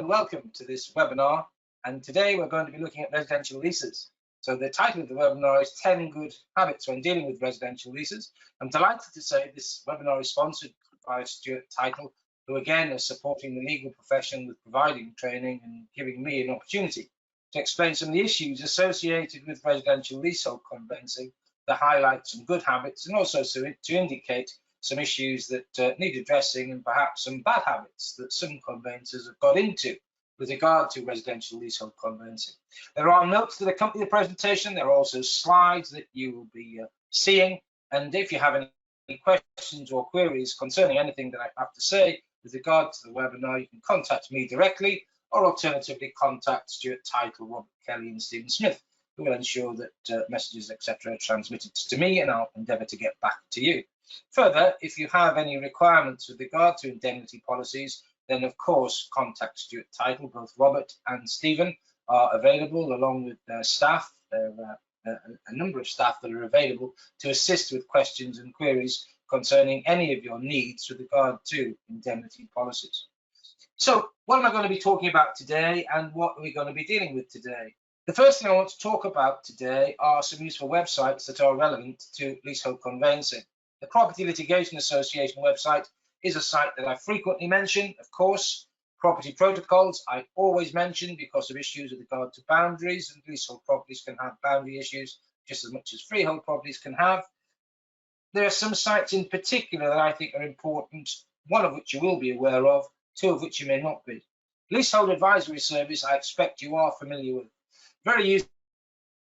welcome to this webinar. And today we're going to be looking at residential leases. So the title of the webinar is 10 Good Habits When Dealing with Residential Leases. I'm delighted to say this webinar is sponsored by Stewart, who again is supporting the legal profession with providing training and giving me an opportunity to explain some of the issues associated with residential leasehold conveyancing, the highlights and good habits, and also to indicate some issues that need addressing and perhaps some bad habits that some conveyancers have got into with regard to residential leasehold conveyancing. There are notes that accompany the presentation. There are also slides that you will be seeing. And if you have any questions or queries concerning anything that I have to say with regard to the webinar, you can contact me directly, or alternatively contact Stewart, Robert Kelly and Stephen Smith, who will ensure that messages, etc. are transmitted to me, and I'll endeavour to get back to you. Further, if you have any requirements with regard to indemnity policies, then of course contact Stewart. Both Robert and Stephen are available along with their staff. There are a number of staff that are available to assist with questions and queries concerning any of your needs with regard to indemnity policies. So what am I going to be talking about today, and what are we going to be dealing with today? The first thing I want to talk about today are some useful websites that are relevant to leasehold conveyancing. The Property Litigation Association website is a site that I frequently mention. Of course, property protocols I always mention because of issues with regard to boundaries, and leasehold properties can have boundary issues just as much as freehold properties can have. There are some sites in particular that I think are important, one of which you will be aware of, two of which you may not be. Leasehold Advisory Service, I expect you are familiar with. Very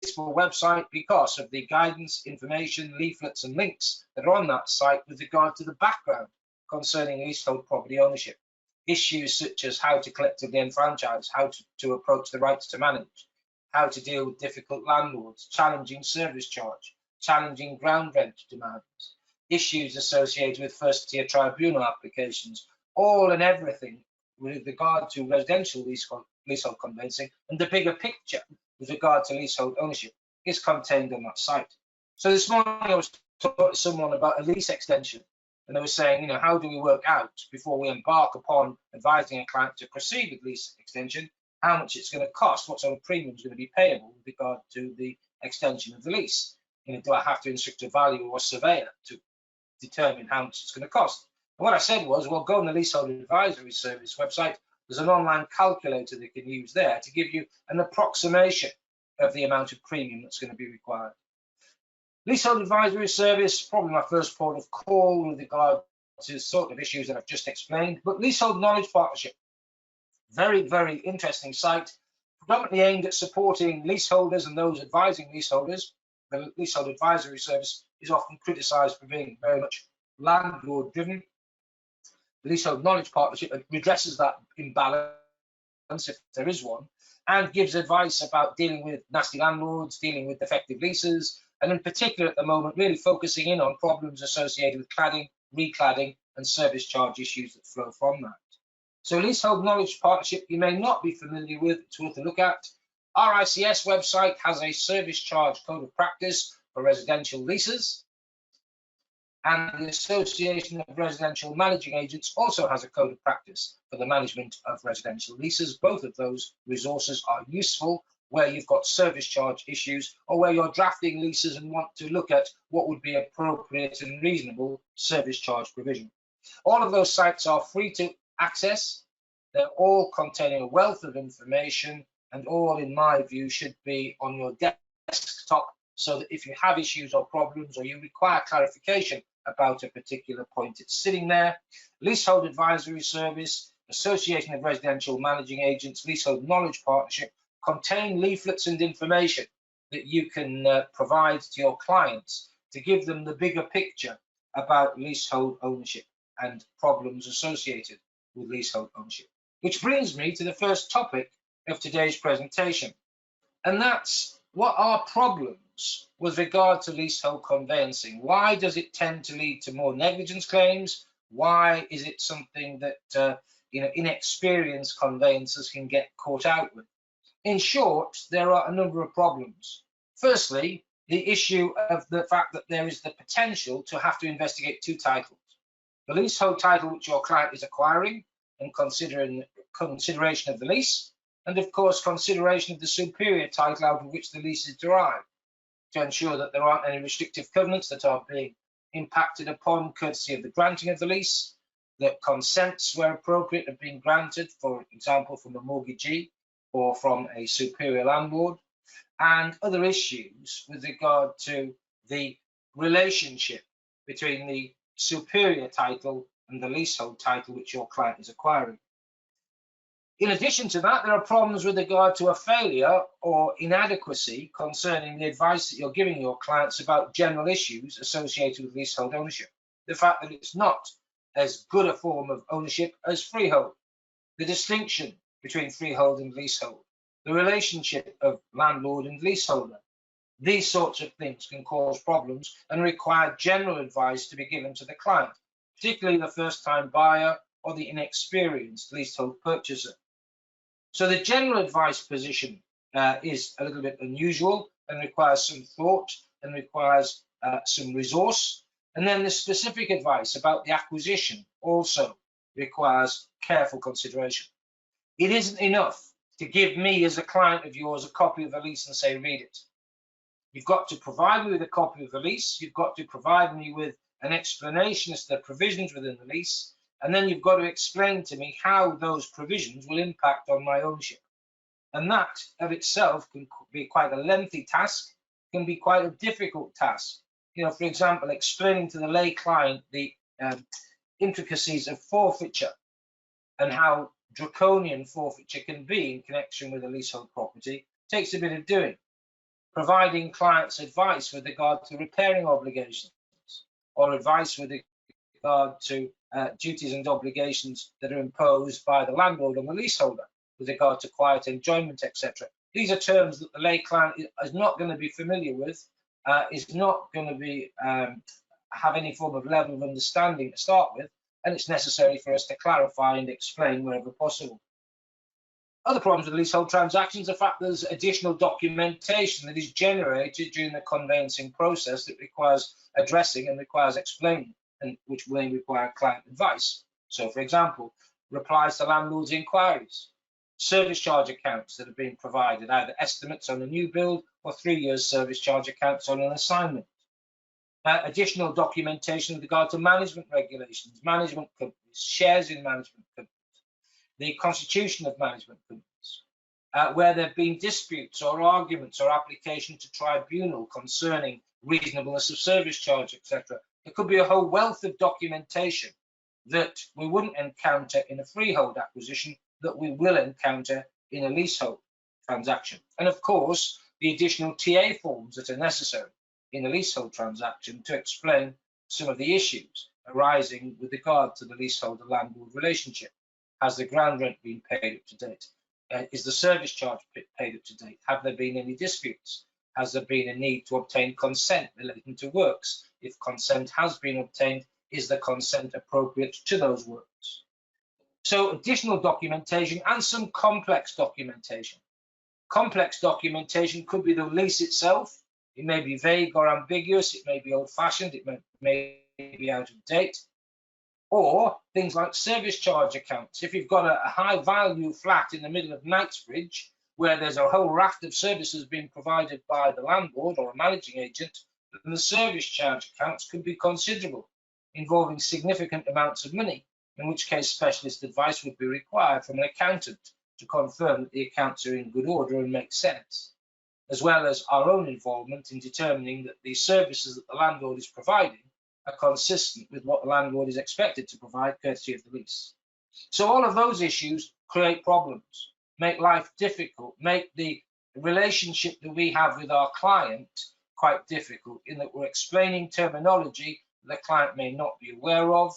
useful website because of the guidance, information, leaflets and links that are on that site with regard to the background concerning leasehold property ownership. Issues such as how to collectively enfranchise, how to approach the rights to manage, how to deal with difficult landlords, challenging service charge, challenging ground rent demands, issues associated with first-tier tribunal applications, all and everything with regard to residential leasehold conveyancing and the bigger picture with regard to leasehold ownership is contained on that site. So this morning I was talking to someone about a lease extension, and they were saying, how do we work out before we embark upon advising a client to proceed with lease extension, how much it's going to cost, what sort of premium is going to be payable with regard to the extension of the lease? Do I have to instruct a valuer or surveyor to determine how much it's going to cost? And what I said was, well, go on the Leasehold Advisory Service website. There's an online calculator that you can use there to give you an approximation of the amount of premium that's going to be required. Leasehold Advisory Service, probably my first port of call with regard to the sort of issues that I've just explained, but Leasehold Knowledge Partnership, very, very interesting site, predominantly aimed at supporting leaseholders and those advising leaseholders. The Leasehold Advisory Service is often criticised for being very much landlord-driven. The Leasehold Knowledge Partnership redresses that imbalance, if there is one, and gives advice about dealing with nasty landlords, dealing with defective leases, and in particular at the moment really focusing in on problems associated with cladding, recladding and service charge issues that flow from that. So Leasehold Knowledge Partnership you may not be familiar with, it's worth a look at. RICS website has a service charge code of practice for residential leases, and the Association of Residential Managing Agents also has a code of practice for the management of residential leases. Both of those resources are useful where you've got service charge issues or where you're drafting leases and want to look at what would be appropriate and reasonable service charge provision. All of those sites are free to access. They're all containing a wealth of information, and all, in my view, should be on your desktop so that if you have issues or problems or you require clarification about a particular point, it's sitting there. Leasehold Advisory Service, Association of Residential Managing Agents, Leasehold Knowledge Partnership contain leaflets and information that you can provide to your clients to give them the bigger picture about leasehold ownership and problems associated with leasehold ownership. Which brings me to the first topic of today's presentation, and that's what are problems with regard to leasehold conveyancing? Why does it tend to lead to more negligence claims? Why is it something that inexperienced conveyancers can get caught out with? In short, there are a number of problems. Firstly, the issue of the fact that there is the potential to have to investigate two titles. The leasehold title which your client is acquiring and considering consideration of the lease, and of course consideration of the superior title out of which the lease is derived, to ensure that there aren't any restrictive covenants that are being impacted upon courtesy of the granting of the lease, that consents where appropriate have been granted, for example from a mortgagee or from a superior landlord, and other issues with regard to the relationship between the superior title and the leasehold title which your client is acquiring. In addition to that, there are problems with regard to a failure or inadequacy concerning the advice that you're giving your clients about general issues associated with leasehold ownership. The fact that it's not as good a form of ownership as freehold, the distinction between freehold and leasehold, the relationship of landlord and leaseholder. These sorts of things can cause problems and require general advice to be given to the client, particularly the first-time buyer or the inexperienced leasehold purchaser. So the general advice position is a little bit unusual and requires some thought and requires some resource. And then the specific advice about the acquisition also requires careful consideration. It isn't enough to give me as a client of yours a copy of the lease and say, read it. You've got to provide me with a copy of the lease. You've got to provide me with an explanation as to the provisions within the lease. And then you've got to explain to me how those provisions will impact on my ownership. And that of itself can be quite a lengthy task, can be quite a difficult task. You know, for example, explaining to the lay client the intricacies of forfeiture and how draconian forfeiture can be in connection with a leasehold property takes a bit of doing. Providing clients advice with regard to repairing obligations or advice with regard to duties and obligations that are imposed by the landlord on the leaseholder with regard to quiet enjoyment, etc. These are terms that the lay client is not going to be familiar with, is not going to be have any form of level of understanding to start with, and it's necessary for us to clarify and explain wherever possible. Other problems with leasehold transactions are the fact there's additional documentation that is generated during the conveyancing process that requires addressing and requires explaining, and which may require client advice. So, for example, replies to landlords' inquiries, service charge accounts that have been provided, either estimates on a new build or 3 years service charge accounts on an assignment. Additional documentation with regard to management regulations, management companies, shares in management companies, the constitution of management companies, where there have been disputes or arguments or application to tribunal concerning reasonableness of service charge, etc. There could be a whole wealth of documentation that we wouldn't encounter in a freehold acquisition that we will encounter in a leasehold transaction. And of course, the additional TA forms that are necessary in a leasehold transaction to explain some of the issues arising with regard to the leaseholder-landlord relationship. Has the ground rent been paid up to date? Is the service charge paid up to date? Have there been any disputes? Has there been a need to obtain consent relating to works? If consent has been obtained, is the consent appropriate to those works? So additional documentation and some complex documentation. Complex documentation could be the lease itself. It may be vague or ambiguous. It may be old-fashioned. It may be out of date. Or things like service charge accounts. If you've got a high-value flat in the middle of Knightsbridge, where there's a whole raft of services being provided by the landlord or a managing agent, then the service charge accounts could be considerable, involving significant amounts of money, in which case specialist advice would be required from an accountant to confirm that the accounts are in good order and make sense, as well as our own involvement in determining that the services that the landlord is providing are consistent with what the landlord is expected to provide courtesy of the lease. So all of those issues create problems, make life difficult, make the relationship that we have with our client quite difficult, in that we're explaining terminology the client may not be aware of.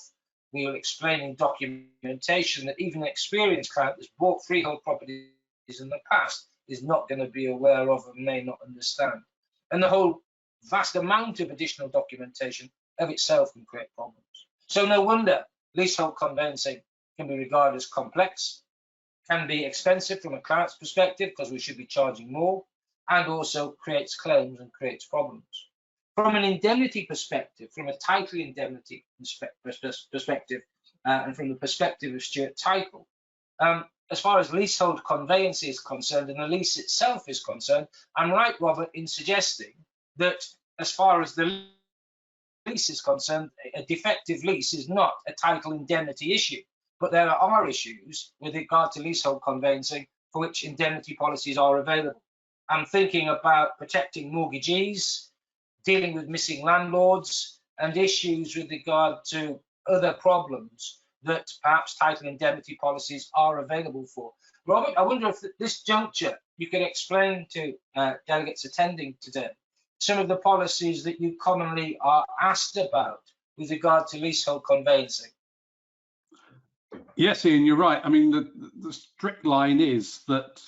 We are explaining documentation that even an experienced client that's bought freehold properties in the past is not going to be aware of and may not understand. And the whole vast amount of additional documentation of itself can create problems. So no wonder leasehold conveyancing can be regarded as complex, can be expensive from a client's perspective because we should be charging more, and also creates claims and creates problems. From an indemnity perspective, from a title indemnity perspective, and from the perspective of Stewart Title, as far as leasehold conveyance is concerned and the lease itself is concerned, I'm right, Robert, in suggesting that as far as the lease is concerned, a defective lease is not a title indemnity issue, but there are issues with regard to leasehold conveyancing for which indemnity policies are available. I'm thinking about protecting mortgagees, dealing with missing landlords, and issues with regard to other problems that perhaps title indemnity policies are available for. Robert, I wonder if at this juncture you could explain to delegates attending today some of the policies that you commonly are asked about with regard to leasehold conveyancing. Yes, Ian, you're right. I mean, the strict line is that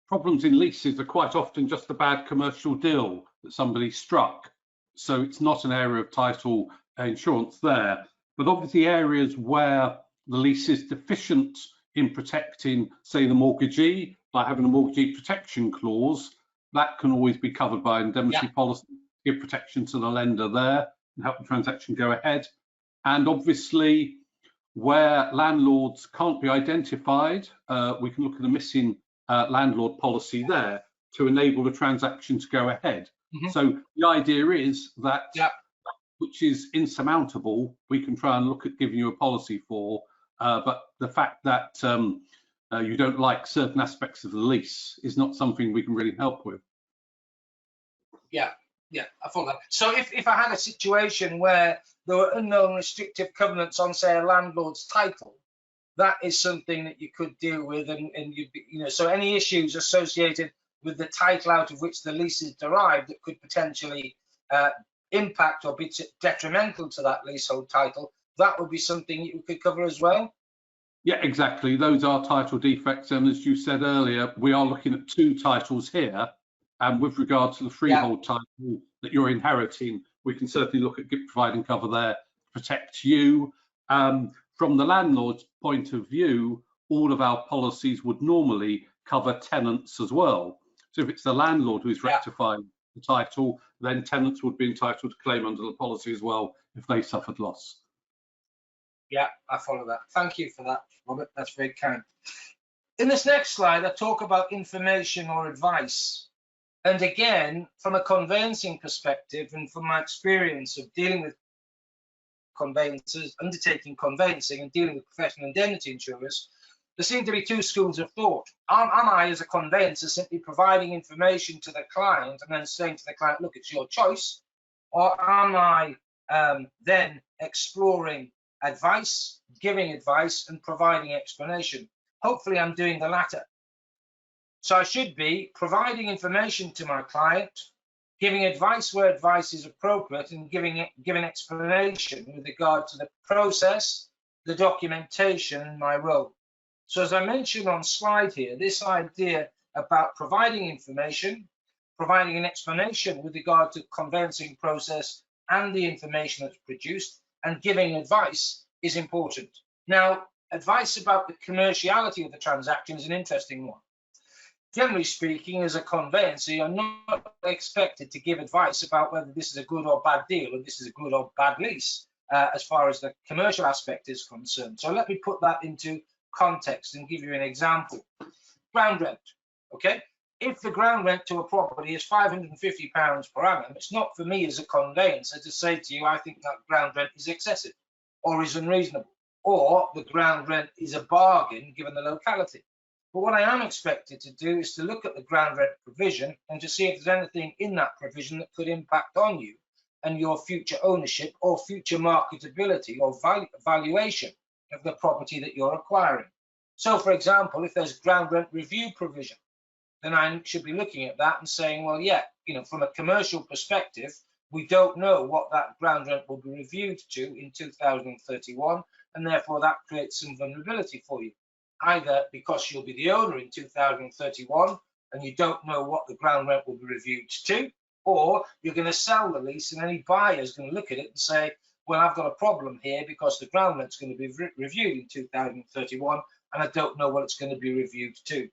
problems in leases are quite often just a bad commercial deal that somebody struck. So it's not an area of title insurance there. But obviously areas where the lease is deficient in protecting, say, the mortgagee, like having a mortgagee protection clause, that can always be covered by indemnity policy, give protection to the lender there and help the transaction go ahead. And obviously, where landlords can't be identified, we can look at a missing landlord policy there to enable the transaction to go ahead. So the idea is that which is insurmountable, we can try and look at giving you a policy for, but the fact that you don't like certain aspects of the lease is not something we can really help with. Yeah, I thought that. So if I had a situation where there were unknown restrictive covenants on, say, a landlord's title, that is something that you could deal with, and so any issues associated with the title out of which the lease is derived that could potentially impact or be detrimental to that leasehold title, that would be something you could cover as well. Yeah, exactly. Those are title defects, and as you said earlier, we are looking at 2 titles here. And with regard to the freehold title that you're inheriting, we can certainly look at providing cover there to protect you. From the landlord's point of view, all of our policies would normally cover tenants as well. So if it's the landlord who's rectifying the title, then tenants would be entitled to claim under the policy as well if they suffered loss. Yeah, I follow that. Thank you for that, Robert. That's very kind. In this next slide, I talk about information or advice. And again, from a conveyancing perspective and from my experience of dealing with conveyancers, undertaking conveyancing and dealing with professional indemnity insurers, there seem to be 2 schools of thought. Am I, as a conveyancer, simply providing information to the client and then saying to the client, look, it's your choice? Or am I then exploring advice, giving advice and providing explanation? Hopefully I'm doing the latter. So I should be providing information to my client, giving advice where advice is appropriate, and giving explanation with regard to the process, the documentation, and my role. So as I mentioned on slide here, this idea about providing information, providing an explanation with regard to conveyancing process and the information that's produced, and giving advice is important. Now, advice about the commerciality of the transaction is an interesting one. Generally speaking, as a conveyancer, you're not expected to give advice about whether this is a good or bad deal or this is a good or bad lease as far as the commercial aspect is concerned. So let me put that into context and give you an example. Ground rent, okay? If the ground rent to a property is £550 per annum, it's not for me as a conveyancer to say to you, I think that ground rent is excessive or is unreasonable, or the ground rent is a bargain given the locality. But what I am expected to do is to look at the ground rent provision and to see if there's anything in that provision that could impact on you and your future ownership or future marketability or valuation of the property that you're acquiring. So, for example, if there's ground rent review provision, then I should be looking at that and saying, well, yeah, from a commercial perspective, we don't know what that ground rent will be reviewed to in 2031, and therefore that creates some vulnerability for you. Either because you'll be the owner in 2031 and you don't know what the ground rent will be reviewed to, or you're going to sell the lease and any buyer is going to look at it and say, well, I've got a problem here because the ground rent's going to be reviewed in 2031 and I don't know what it's going to be reviewed to.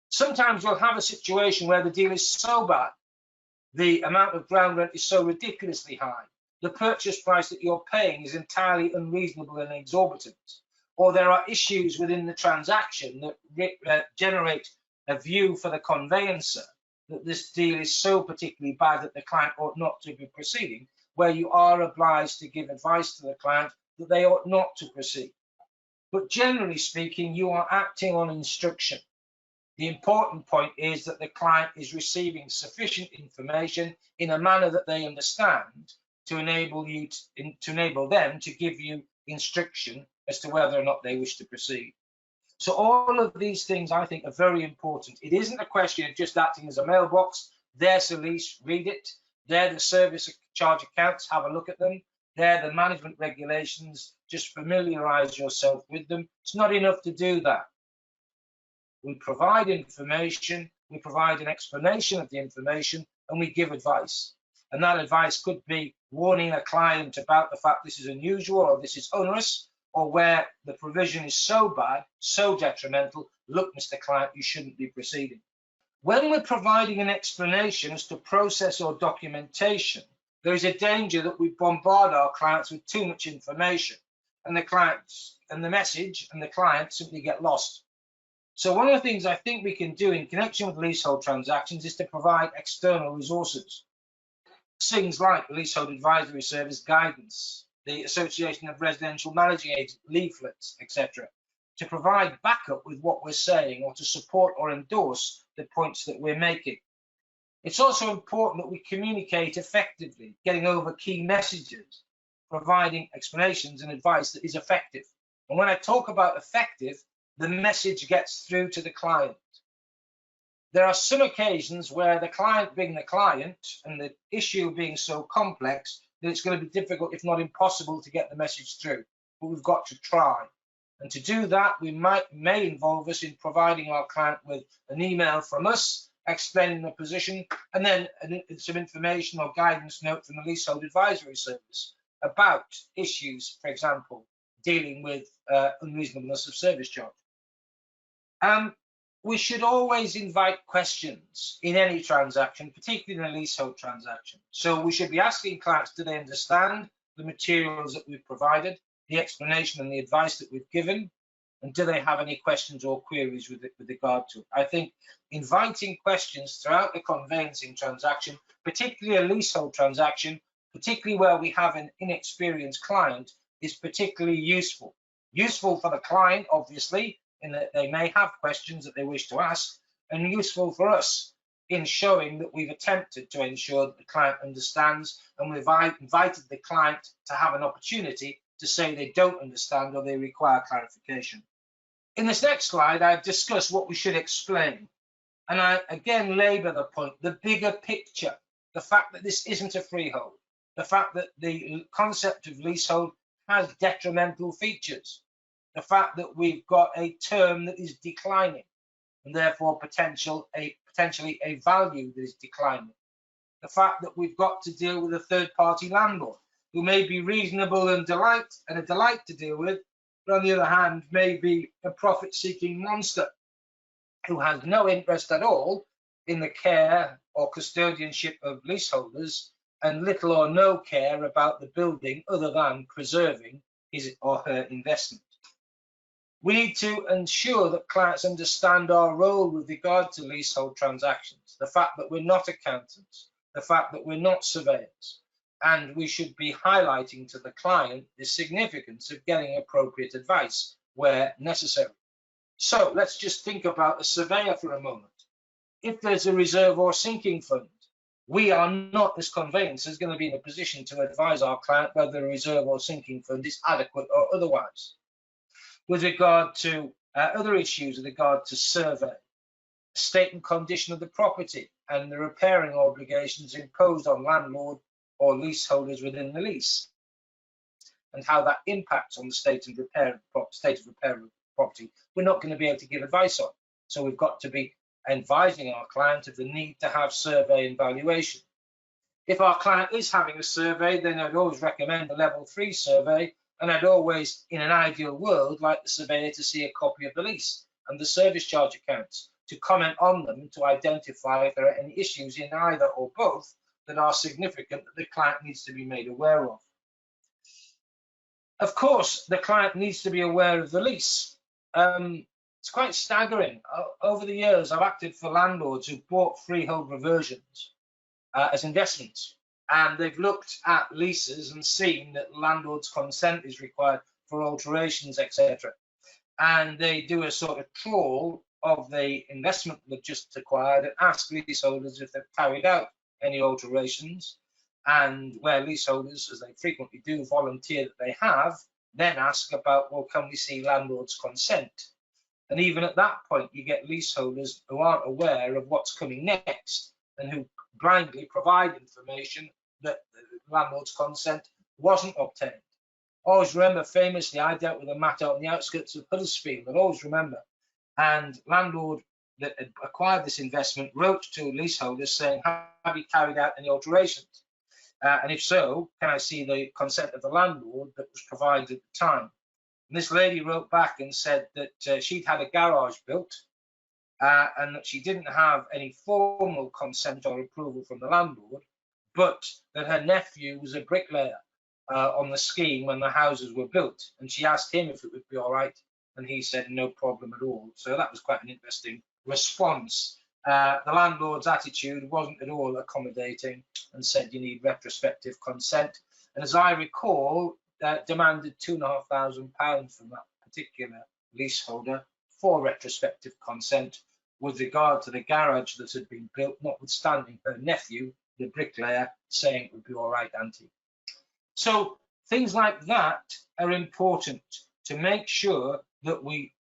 Sometimes you'll have a situation where the deal is so bad, the amount of ground rent is so ridiculously high, the purchase price that you're paying is entirely unreasonable and exorbitant. or there are issues within the transaction that generate a view for the conveyancer that this deal is so particularly bad that the client ought not to be proceeding, where you are obliged to give advice to the client that they ought not to proceed. But generally speaking, you are acting on instruction. The important point is that the client is receiving sufficient information in a manner that they understand to enable them to give you instruction as to whether or not they wish to proceed. So all of these things, I think, are very important. It isn't a question of just acting as a mailbox. There's a lease, read it. There the service charge accounts, have a look at them. There the management regulations, just familiarize yourself with them. It's not enough to do that. We provide information, we provide an explanation of the information, and we give advice. And that advice could be warning a client about the fact this is unusual or this is onerous, or where the provision is so bad, so detrimental, look, Mr. Client, you shouldn't be proceeding. When we're providing an explanation as to process or documentation, there is a danger that we bombard our clients with too much information, and the message and the client simply get lost. So one of the things I think we can do in connection with leasehold transactions is to provide external resources. Things like the Leasehold Advisory Service guidance, the Association of Residential Managing Agents leaflets, etc., to provide backup with what we're saying or to support or endorse the points that we're making. It's also important that we communicate effectively, getting over key messages, providing explanations and advice that is effective. And when I talk about effective, the message gets through to the client. There are some occasions where the client being the client and the issue being so complex that it's going to be difficult, if not impossible, to get the message through. But we've got to try. And to do that, may involve us in providing our client with an email from us, explaining the position, and then some information or guidance note from the Leasehold Advisory Service about issues, for example, dealing with unreasonableness of service charge. We should always invite questions in any transaction, particularly in a leasehold transaction. So we should be asking clients, do they understand the materials that we've provided, the explanation and the advice that we've given, and do they have any questions or queries with regard to it? I think inviting questions throughout the conveyancing transaction, particularly a leasehold transaction, particularly where we have an inexperienced client, is particularly useful. Useful for the client, obviously, in that they may have questions that they wish to ask, and useful for us in showing that we've attempted to ensure that the client understands, and we've invited the client to have an opportunity to say they don't understand or they require clarification. In this next slide, I've discussed what we should explain. And I again labour the point, the bigger picture, the fact that this isn't a freehold, the fact that the concept of leasehold has detrimental features, the fact that we've got a term that is declining and therefore potentially a value that is declining, the fact that we've got to deal with a third-party landlord who may be reasonable and a delight to deal with, but on the other hand may be a profit-seeking monster who has no interest at all in the care or custodianship of leaseholders and little or no care about the building other than preserving his or her investment. We need to ensure that clients understand our role with regard to leasehold transactions, the fact that we're not accountants, the fact that we're not surveyors, and we should be highlighting to the client the significance of getting appropriate advice where necessary. So let's just think about a surveyor for a moment. If there's a reserve or sinking fund, we are not, as conveyancers, going to be in a position to advise our client whether a reserve or sinking fund is adequate or otherwise. With regard to other issues with regard to survey, state and condition of the property and the repairing obligations imposed on landlord or leaseholders within the lease, and how that impacts on the state of repair of property, we're not going to be able to give advice on. So we've got to be advising our client of the need to have survey and valuation. If our client is having a survey, then I'd always recommend a level 3 survey, and I'd always, in an ideal world, like the surveyor to see a copy of the lease and the service charge accounts, to comment on them, to identify if there are any issues in either or both that are significant that the client needs to be made aware of. Of course, the client needs to be aware of the lease. It's quite staggering. Over the years, I've acted for landlords who bought freehold reversions as investments, and they've looked at leases and seen that landlord's consent is required for alterations, etc. And they do a sort of trawl of the investment they've just acquired and ask leaseholders if they've carried out any alterations. And where leaseholders, as they frequently do, volunteer that they have, then ask about, well, can we see landlord's consent? And even at that point, you get leaseholders who aren't aware of what's coming next and who blindly provide information that the landlord's consent wasn't obtained. Always remember, famously, I dealt with a matter on the outskirts of Huddersfield, but always remember, and landlord that had acquired this investment wrote to leaseholders saying, have you carried out any alterations? And if so, can I see the consent of the landlord that was provided at the time? And this lady wrote back and said that she'd had a garage built and that she didn't have any formal consent or approval from the landlord, but that her nephew was a bricklayer on the scheme when the houses were built. And she asked him if it would be all right, and he said no problem at all. So that was quite an interesting response. The landlord's attitude wasn't at all accommodating and said you need retrospective consent. And as I recall, demanded £2,500 from that particular leaseholder for retrospective consent with regard to the garage that had been built, notwithstanding her nephew, the bricklayer, saying it would be all right, auntie. So things like that are important to make sure that we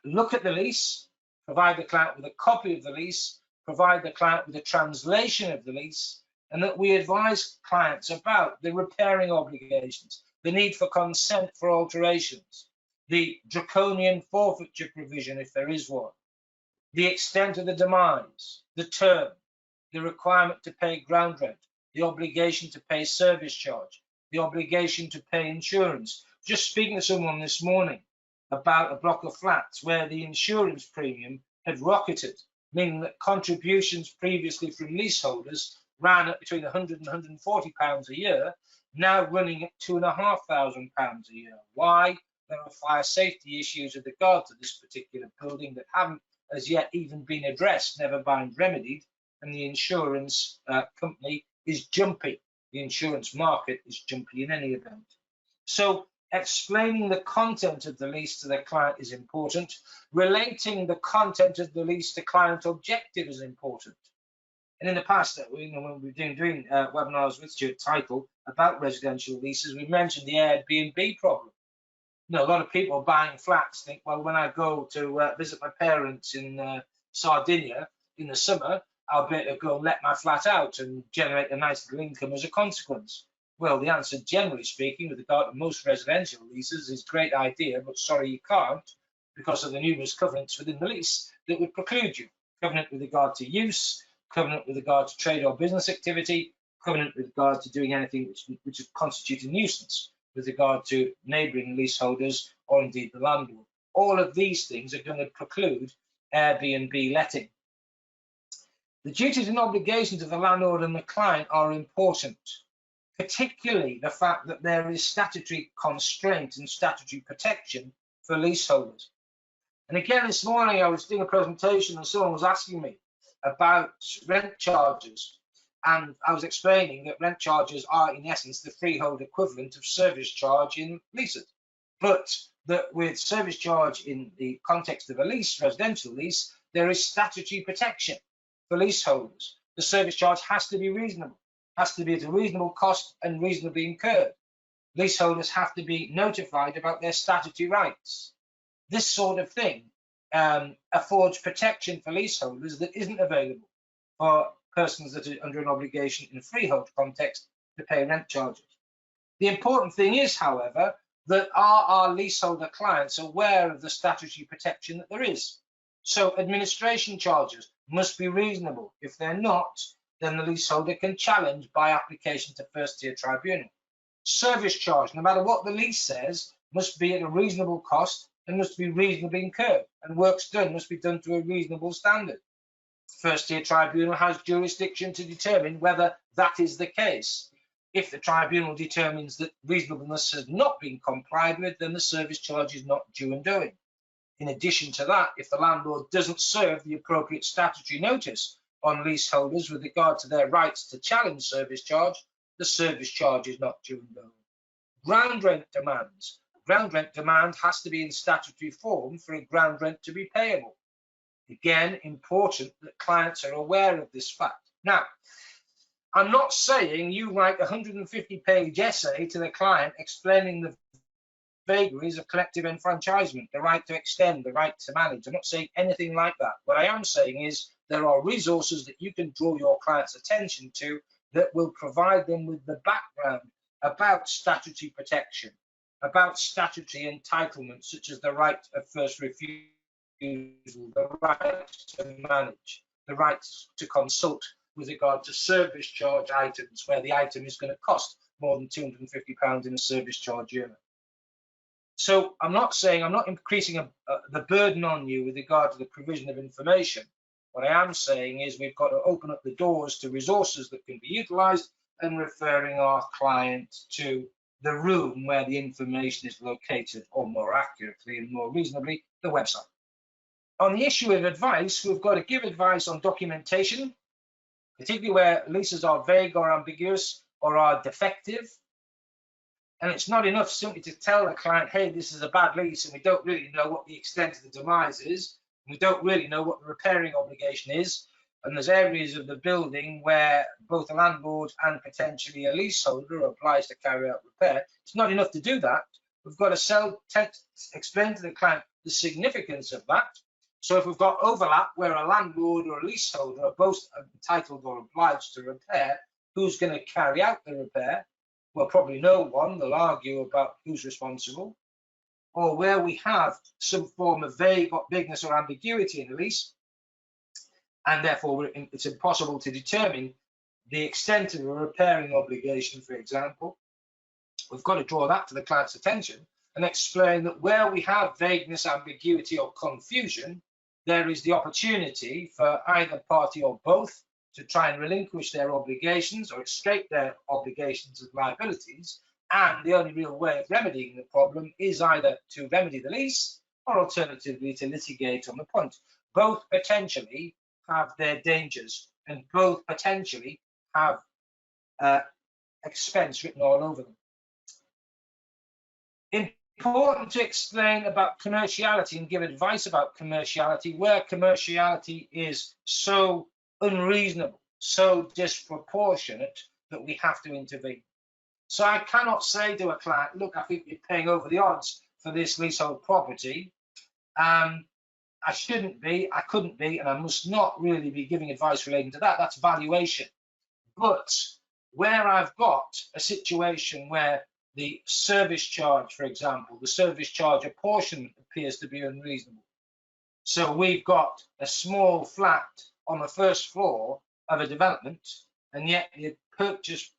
look at the lease, provide the client with a copy of the lease, provide the client with a translation of the lease, and that we advise clients about the repairing obligations, the need for consent for alterations, the draconian forfeiture provision, if there is one, the extent of the demise, the term, the requirement to pay ground rent, the obligation to pay service charge, the obligation to pay insurance. Just speaking to someone this morning about a block of flats where the insurance premium had rocketed, meaning that contributions previously from leaseholders ran at between £100 and £140 a year, now running at £2,500 a year. Why? There are fire safety issues with regard to this particular building that haven't as yet even been addressed, never mind remedied, and the insurance company is jumpy. The insurance market is jumpy in any event. So explaining the content of the lease to the client is important. Relating the content of the lease to client objective is important. And in the past, when we've been doing webinars with Stewart Title about residential leases, we mentioned the Airbnb problem. You know, a lot of people buying flats think, well, when I go to visit my parents in Sardinia in the summer, I'll be able to go let my flat out and generate a nice little income as a consequence. Well, the answer, generally speaking, with regard to most residential leases is great idea, but sorry, you can't, because of the numerous covenants within the lease that would preclude you. Covenant with regard to use, covenant with regard to trade or business activity, covenant with regard to doing anything which would constitute a nuisance with regard to neighbouring leaseholders or indeed the landlord. All of these things are going to preclude Airbnb letting. The duties and obligations of the landlord and the client are important, particularly the fact that there is statutory constraint and statutory protection for leaseholders. And again, this morning I was doing a presentation and someone was asking me about rent charges, and I was explaining that rent charges are in essence the freehold equivalent of service charge in leases, but that with service charge in the context of a lease, residential lease, there is statutory protection for leaseholders. The service charge has to be reasonable, has to be at a reasonable cost and reasonably incurred. Leaseholders have to be notified about their statutory rights. This sort of thing affords protection for leaseholders that isn't available for persons that are under an obligation in a freehold context to pay rent charges. The important thing is, however, that are our leaseholder clients aware of the statutory protection that there is? So administration charges must be reasonable. If they're not, then the leaseholder can challenge by application to first-tier tribunal. Service charge, no matter what the lease says, must be at a reasonable cost and must be reasonably incurred, and works done must be done to a reasonable standard. First-tier tribunal has jurisdiction to determine whether that is the case. If the tribunal determines that reasonableness has not been complied with, then the service charge is not due and owing. In addition to that, if the landlord doesn't serve the appropriate statutory notice on leaseholders with regard to their rights to challenge service charge, the service charge is not due and owing. Ground rent demands. Ground rent demand has to be in statutory form for a ground rent to be payable. Again, important that clients are aware of this fact. Now, I'm not saying you write a 150-page essay to the client explaining the vagaries of collective enfranchisement, the right to extend, the right to manage. I'm not saying anything like that. What I am saying is there are resources that you can draw your client's attention to that will provide them with the background about statutory protection, about statutory entitlements, such as the right of first refusal, the right to manage, the right to consult with regard to service charge items, where the item is going to cost more than £250 in a service charge year. So I'm not increasing the burden on you with regard to the provision of information. What I am saying is we've got to open up the doors to resources that can be utilised and referring our client to the room where the information is located, or more accurately and more reasonably, the website. On the issue of advice, we've got to give advice on documentation, particularly where leases are vague or ambiguous or are defective. And it's not enough simply to tell the client, hey, this is a bad lease, and we don't really know what the extent of the demise is. We don't really know what the repairing obligation is. And there's areas of the building where both the landlord and potentially a leaseholder are obliged to carry out repair. It's not enough to do that. We've got to explain to the client the significance of that. So if we've got overlap where a landlord or a leaseholder are both entitled or obliged to repair, who's going to carry out the repair? Well, probably no one. They'll argue about who's responsible. Or where we have some form of vagueness or ambiguity in the lease, and therefore it's impossible to determine the extent of a repairing obligation, for example, we've got to draw that to the client's attention and explain that where we have vagueness, ambiguity, or confusion, there is the opportunity for either party or both to try and relinquish their obligations or escape their obligations and liabilities. And the only real way of remedying the problem is either to remedy the lease or alternatively to litigate on the point. Both potentially have their dangers and both potentially have expense written all over them. Important to explain about commerciality and give advice about commerciality where commerciality is so unreasonable, so disproportionate that we have to intervene. So I cannot say to a client, look, I think you're paying over the odds for this leasehold property. I shouldn't be, I couldn't be, and I must not really be giving advice relating to that. That's valuation. But where I've got a situation where the service charge, for example, the service charge apportionment appears to be unreasonable. So we've got a small flat on the first floor of a development, and yet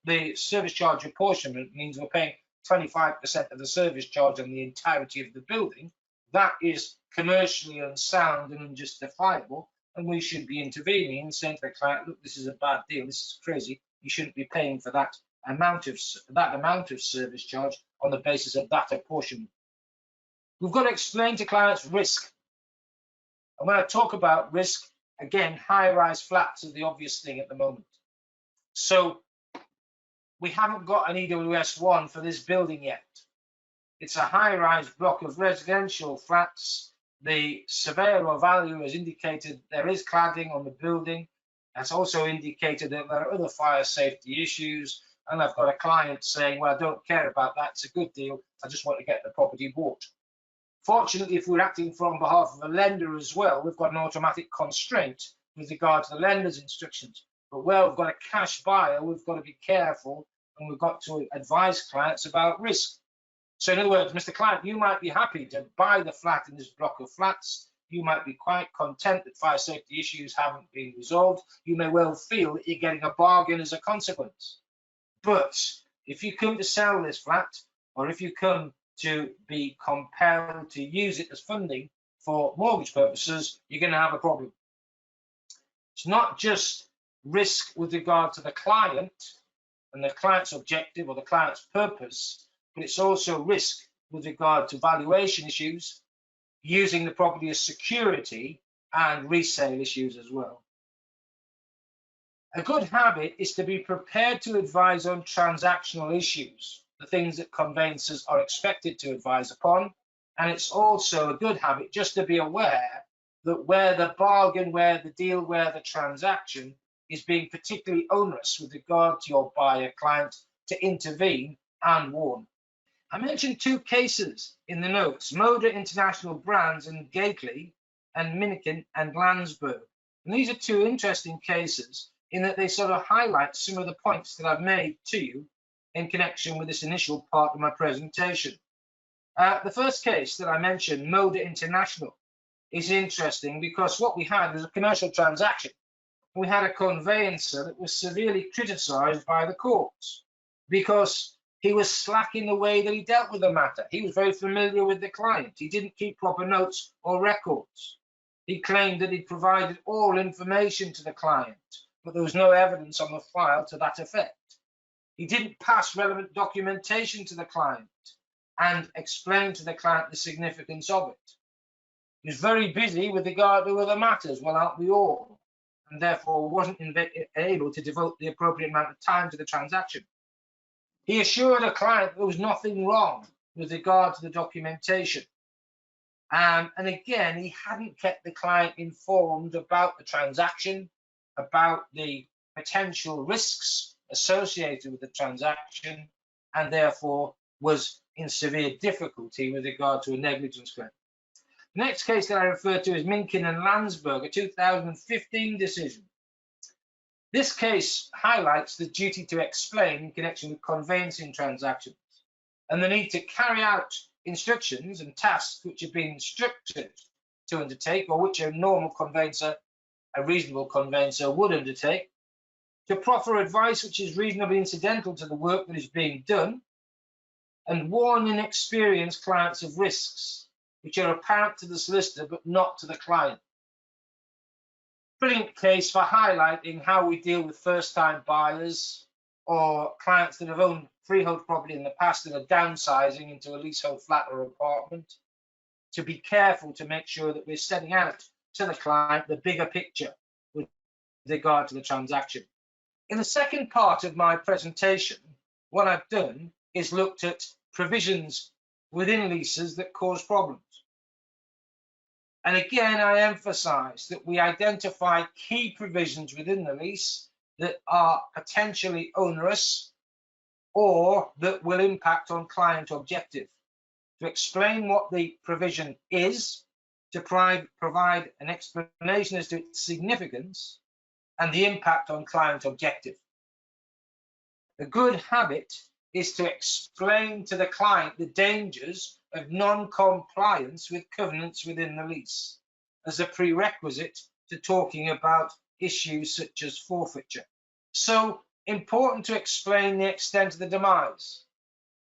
the service charge apportionment means we're paying 25% of the service charge on the entirety of the building. That is commercially unsound and unjustifiable, and we should be intervening and saying to the client, look, this is a bad deal, this is crazy, you shouldn't be paying for that amount of service charge on the basis of that apportionment. We've got to explain to clients risk. And when I talk about risk, again, high-rise flats are the obvious thing at the moment. So we haven't got an EWS1 for this building yet. It's a high-rise block of residential flats. The surveyor or valuer has indicated there is cladding on the building. That's also indicated that there are other fire safety issues. And I've got a client saying, well, I don't care about that. It's a good deal. I just want to get the property bought. Fortunately, if we're acting on behalf of a lender as well, we've got an automatic constraint with regard to the lender's instructions. But where we've got a cash buyer, we've got to be careful and we've got to advise clients about risk. So in other words, Mr. Client, you might be happy to buy the flat in this block of flats. You might be quite content that fire safety issues haven't been resolved. You may well feel that you're getting a bargain as a consequence. But if you come to sell this flat, or if you come to be compelled to use it as funding for mortgage purposes, you're going to have a problem. It's not just risk with regard to the client, and the client's objective or the client's purpose, but it's also risk with regard to valuation issues, using the property as security, and resale issues as well. A good habit is to be prepared to advise on transactional issues, the things that conveyancers are expected to advise upon. And it's also a good habit just to be aware that where the bargain, where the deal, where the transaction is being particularly onerous with regard to your buyer client, to intervene and warn. I mentioned two cases in the notes, Moda International Brands and Gately, and Minikin and Landsberg. And these are two interesting cases in that they sort of highlight some of the points that I've made to you in connection with this initial part of my presentation. The first case that I mentioned, Moda International, is interesting because what we had was a commercial transaction. We had a conveyancer that was severely criticised by the courts because he was slack in the way that he dealt with the matter. He was very familiar with the client. He didn't keep proper notes or records. He claimed that he provided all information to the client, but there was no evidence on the file to that effect. He didn't pass relevant documentation to the client and explain to the client the significance of it. He was very busy with regard to other matters, well, aren't we all? And therefore wasn't able to devote the appropriate amount of time to the transaction. He assured a client there was nothing wrong with regard to the documentation. And again, he hadn't kept the client informed about the transaction, about the potential risks associated with the transaction, and therefore was in severe difficulty with regard to a negligence claim. The next case that I refer to is Minkin and Landsberg, a 2015 decision. This case highlights the duty to explain in connection with conveyancing transactions and the need to carry out instructions and tasks which have been instructed to undertake, or which a normal conveyancer, a reasonable conveyancer, would undertake, to proffer advice which is reasonably incidental to the work that is being done, and warn inexperienced clients of risks which are apparent to the solicitor but not to the client. Brilliant case for highlighting how we deal with first-time buyers or clients that have owned freehold property in the past that are downsizing into a leasehold flat or apartment, to be careful to make sure that we're setting out to the client the bigger picture with regard to the transaction. In the second part of my presentation, what I've done is looked at provisions within leases that cause problems. And again, I emphasize that we identify key provisions within the lease that are potentially onerous or that will impact on client objective. To explain what the provision is, to provide an explanation as to its significance and the impact on client objective. A good habit is to explain to the client the dangers of non-compliance with covenants within the lease as a prerequisite to talking about issues such as forfeiture. So important to explain the extent of the demise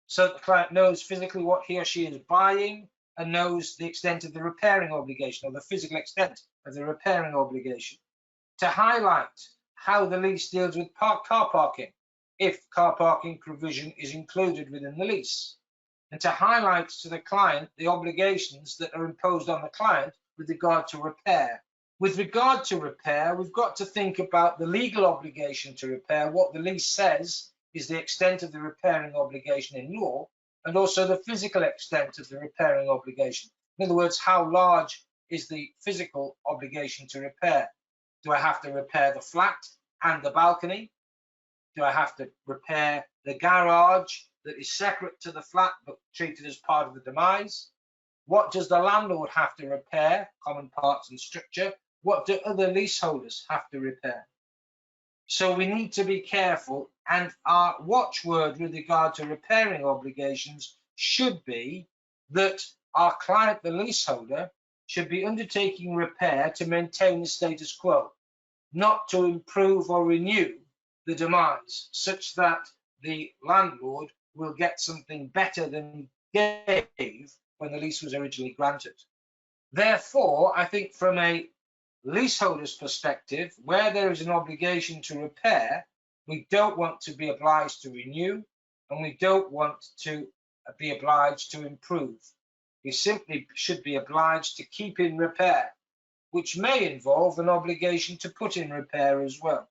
so that the client knows physically what he or she is buying and knows the extent of the repairing obligation, or the physical extent of the repairing obligation. To highlight how the lease deals with car parking, if car parking provision is included within the lease, and to highlight to the client the obligations that are imposed on the client with regard to repair. With regard to repair, we've got to think about the legal obligation to repair, what the lease says is the extent of the repairing obligation in law, and also the physical extent of the repairing obligation. In other words, how large is the physical obligation to repair? Do I have to repair the flat and the balcony? Do I have to repair the garage that is separate to the flat but treated as part of the demise? What does the landlord have to repair, common parts and structure? What do other leaseholders have to repair? So we need to be careful, and our watchword with regard to repairing obligations should be that our client, the leaseholder, should be undertaking repair to maintain the status quo, not to improve or renew the demise, such that the landlord will get something better than he gave when the lease was originally granted. Therefore, I think from a leaseholder's perspective, where there is an obligation to repair, We don't want to be obliged to renew, and we don't want to be obliged to improve. We simply should be obliged to keep in repair, which may involve an obligation to put in repair as well.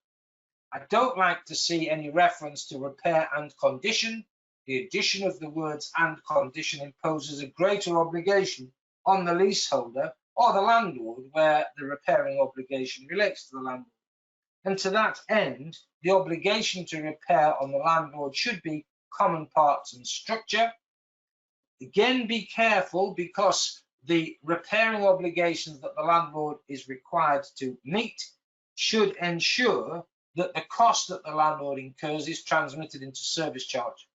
I don't like to see any reference to repair and condition. The addition of the words and condition imposes a greater obligation on the leaseholder or the landlord where the repairing obligation relates to the landlord. And to that end, the obligation to repair on the landlord should be common parts and structure. Again, be careful, because the repairing obligations that the landlord is required to meet should ensure that the cost that the landlord incurs is transmitted into service charge.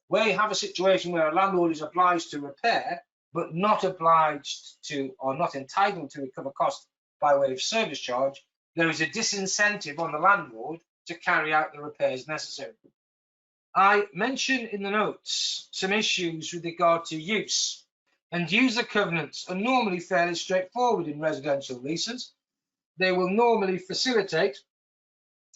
Where you have a situation where a landlord is obliged to repair, but not obliged to or not entitled to recover costs by way of service charge, there is a disincentive on the landlord to carry out the repairs necessary. I mention in the notes some issues with regard to use, and user covenants are normally fairly straightforward in residential leases. They will normally facilitate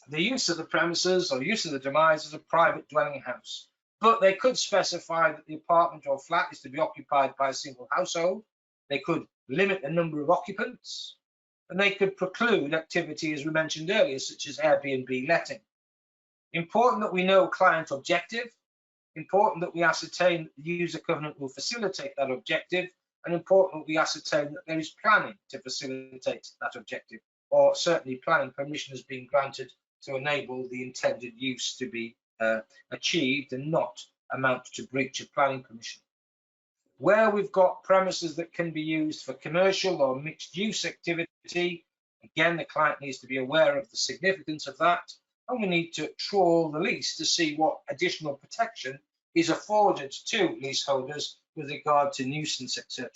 the use of the premises or use of the demise as a private dwelling house, but they could specify that the apartment or flat is to be occupied by a single household. They could limit the number of occupants, and they could preclude activity, as we mentioned earlier, such as Airbnb letting. Important that we know client objective, important that we ascertain that the user covenant will facilitate that objective, and important that we ascertain that there is planning to facilitate that objective, or certainly planning permission has been granted to enable the intended use to be achieved and not amount to breach of planning permission. Where we've got premises that can be used for commercial or mixed use activity, again, the client needs to be aware of the significance of that, and we need to trawl the lease to see what additional protection is afforded to leaseholders with regard to nuisance, etc.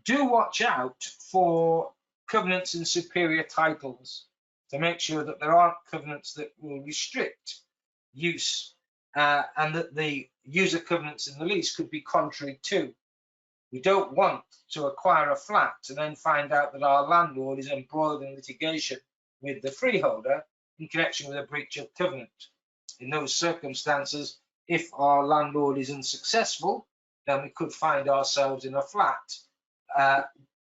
Do watch out for covenants in superior titles to make sure that there aren't covenants that will restrict use and that the user covenants in the lease could be contrary to. We don't want to acquire a flat and then find out that our landlord is embroiled in litigation with the freeholder in connection with a breach of covenant. In those circumstances, if our landlord is unsuccessful, then we could find ourselves in a flat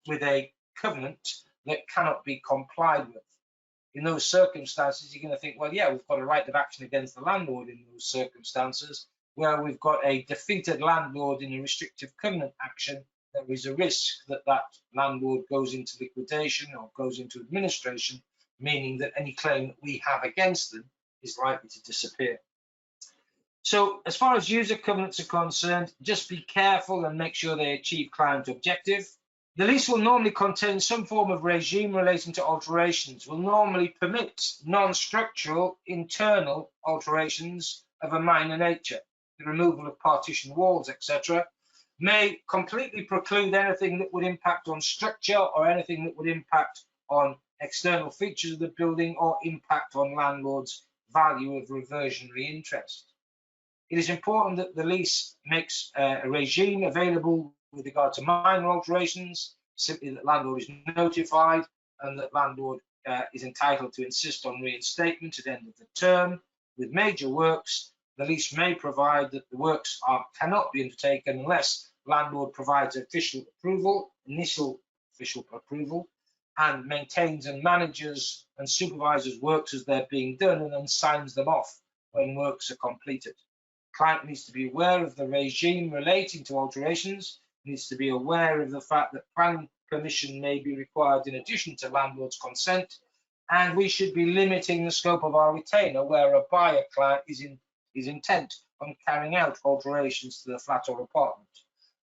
with a covenant that cannot be complied with. In those circumstances, you're going to think, well, yeah, we've got a right of action against the landlord in those circumstances. Where we've got a defeated landlord in a restrictive covenant action, there is a risk that that landlord goes into liquidation or goes into administration, meaning that any claim that we have against them is likely to disappear. So as far as user covenants are concerned, just be careful and make sure they achieve client objective. The lease will normally contain some form of regime relating to alterations, will normally permit non-structural internal alterations of a minor nature, the removal of partition walls, etc., may completely preclude anything that would impact on structure or anything that would impact on external features of the building or impact on landlord's value of reversionary interest. It is important that the lease makes a regime available with regard to minor alterations, simply that landlord is notified and that landlord is entitled to insist on reinstatement at the end of the term. With major works, the lease may provide that the works cannot be undertaken unless landlord provides official approval, initial official approval, and maintains and manages and supervises works as they're being done and then signs them off when works are completed. Client needs to be aware of the regime relating to alterations, needs to be aware of the fact that planning permission may be required in addition to landlord's consent, and we should be limiting the scope of our retainer where a buyer client is intent on carrying out alterations to the flat or apartment,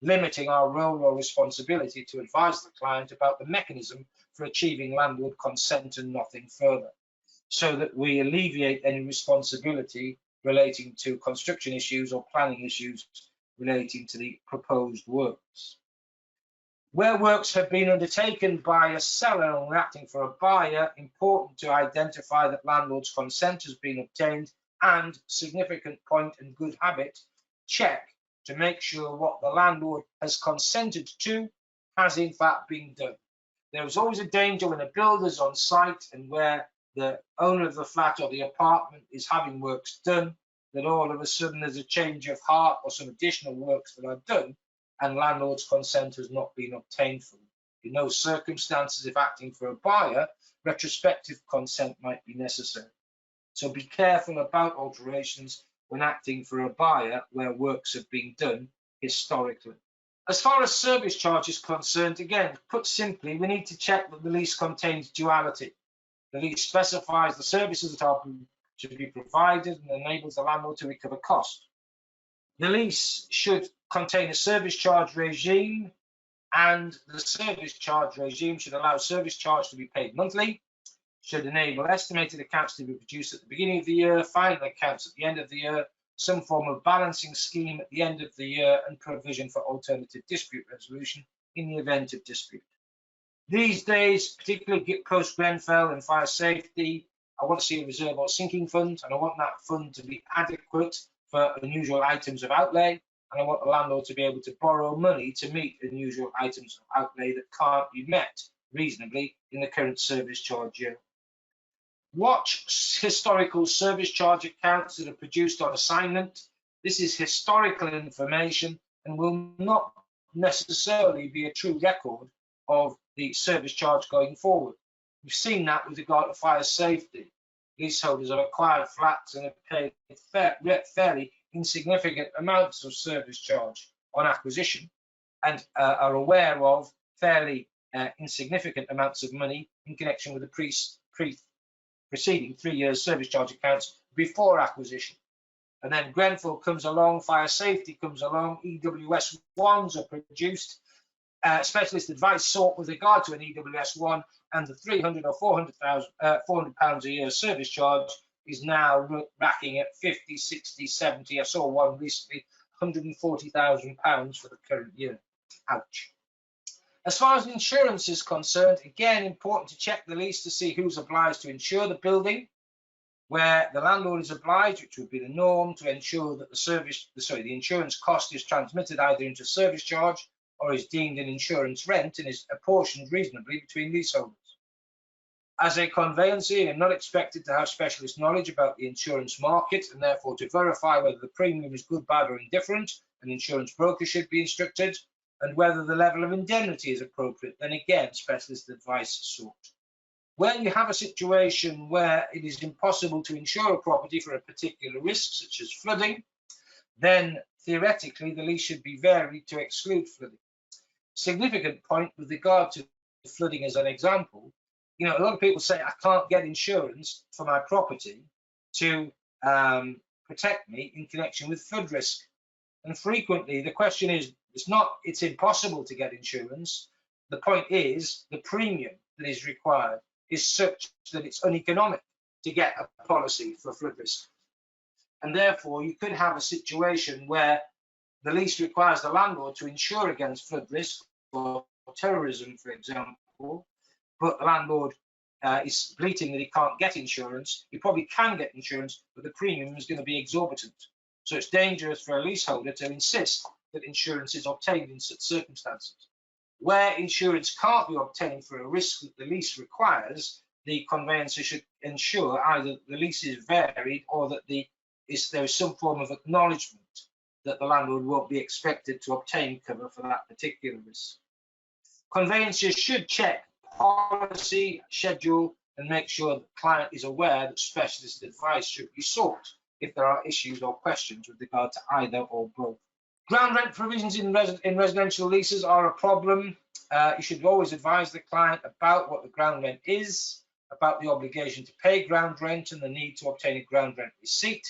limiting our role or responsibility to advise the client about the mechanism for achieving landlord consent and nothing further, so that we alleviate any responsibility relating to construction issues or planning issues relating to the proposed works. Where works have been undertaken by a seller and acting for a buyer, important to identify that landlord's consent has been obtained, and significant point and good habit, check to make sure what the landlord has consented to has in fact been done. There is always a danger when a builder's on site and where the owner of the flat or the apartment is having works done, that all of a sudden there's a change of heart or some additional works that are done and landlord's consent has not been obtained for them. In those circumstances, if acting for a buyer, retrospective consent might be necessary. So be careful about alterations when acting for a buyer where works have been done historically. As far as service charge is concerned, again, put simply, we need to check that the lease contains duality. The lease specifies the services that are to be provided and enables the landlord to recover cost. The lease should contain a service charge regime, and the service charge regime should allow service charge to be paid monthly, should enable estimated accounts to be produced at the beginning of the year, final accounts at the end of the year, some form of balancing scheme at the end of the year, and provision for alternative dispute resolution in the event of dispute. These days, particularly post-Grenfell and fire safety, I want to see a reserve or sinking fund, and I want that fund to be adequate for unusual items of outlay, and I want the landlord to be able to borrow money to meet unusual items of outlay that can't be met reasonably in the current service charge year. Watch historical service charge accounts that are produced on assignment. This is historical information and will not necessarily be a true record of the service charge going forward. We've seen that with regard to fire safety. Leaseholders have acquired flats and have paid fairly insignificant amounts of service charge on acquisition and are aware of fairly insignificant amounts of money in connection with the preceding 3 years service charge accounts before acquisition. And then Grenfell comes along, fire safety comes along, EWS1s are produced, specialist advice sought with regard to an EWS1, and the 300 or 400 pounds a year service charge is now racking at 50, 60, 70. I saw one recently, 140,000 pounds for the current year. Ouch. As far as insurance is concerned, again, important to check the lease to see who's obliged to insure the building, where the landlord is obliged, which would be the norm, to ensure that the insurance cost is transmitted either into service charge or is deemed an insurance rent and is apportioned reasonably between leaseholders. As a conveyancer, you're not expected to have specialist knowledge about the insurance market, and therefore to verify whether the premium is good, bad or indifferent, an insurance broker should be instructed, and whether the level of indemnity is appropriate, then again, specialist advice is sought. When you have a situation where it is impossible to insure a property for a particular risk, such as flooding, then theoretically the lease should be varied to exclude flooding. Significant point with regard to flooding as an example, a lot of people say I can't get insurance for my property to protect me in connection with flood risk. And frequently the question is, it's impossible to get insurance. The point is the premium that is required is such that it's uneconomic to get a policy for flood risk. And therefore you could have a situation where the lease requires the landlord to insure against flood risk or terrorism, for example, but the landlord is bleating that he can't get insurance. He probably can get insurance, but the premium is going to be exorbitant. So it's dangerous for a leaseholder to insist that insurance is obtained in such circumstances. Where insurance can't be obtained for a risk that the lease requires, the conveyancer should ensure either the lease is varied or that there is some form of acknowledgement that the landlord won't be expected to obtain cover for that particular risk. Conveyancers should check policy, schedule, and make sure that the client is aware that specialist advice should be sought if there are issues or questions with regard to either or both. Ground rent provisions in residential leases are a problem. You should always advise the client about what the ground rent is, about the obligation to pay ground rent and the need to obtain a ground rent receipt.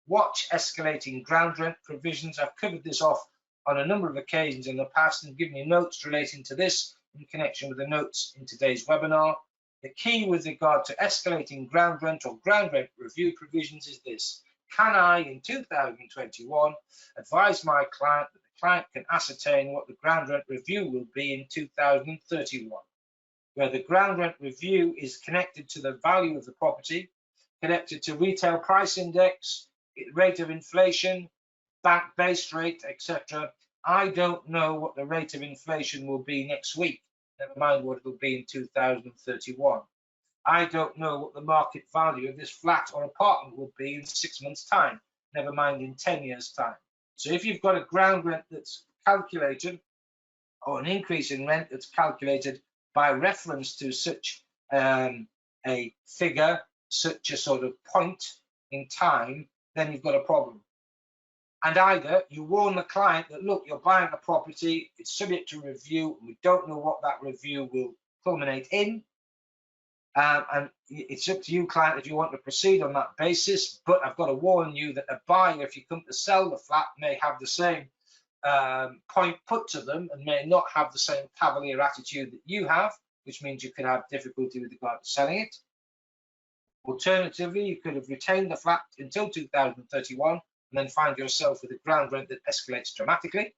Watch escalating ground rent provisions. I've covered this off on a number of occasions in the past and given you notes relating to this in connection with the notes in today's webinar. The key with regard to escalating ground rent or ground rent review provisions is this: can I, in 2021, advise my client that the client can ascertain what the ground rent review will be in 2031, where the ground rent review is connected to the value of the property, connected to retail price index, rate of inflation, bank base rate, etc. I don't know what the rate of inflation will be next week, never mind what it will be in 2031. I don't know what the market value of this flat or apartment will be in 6 months' time, never mind in 10 years' time. So if you've got a ground rent that's calculated, or an increase in rent that's calculated by reference to such a figure, such a sort of point in time, then you've got a problem. And either you warn the client that, look, you're buying a property, it's subject to review, and we don't know what that review will culminate in, and it's up to you, client, if you want to proceed on that basis. But I've got to warn you that a buyer, if you come to sell the flat, may have the same point put to them and may not have the same cavalier attitude that you have, which means you could have difficulty with regard to selling it. Alternatively, you could have retained the flat until 2031 and then find yourself with a ground rent that escalates dramatically.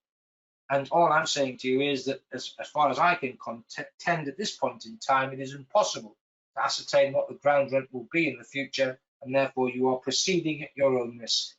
And all I'm saying to you is that as far as I can contend at this point in time, it is impossible to ascertain what the ground rent will be in the future, and therefore you are proceeding at your own risk.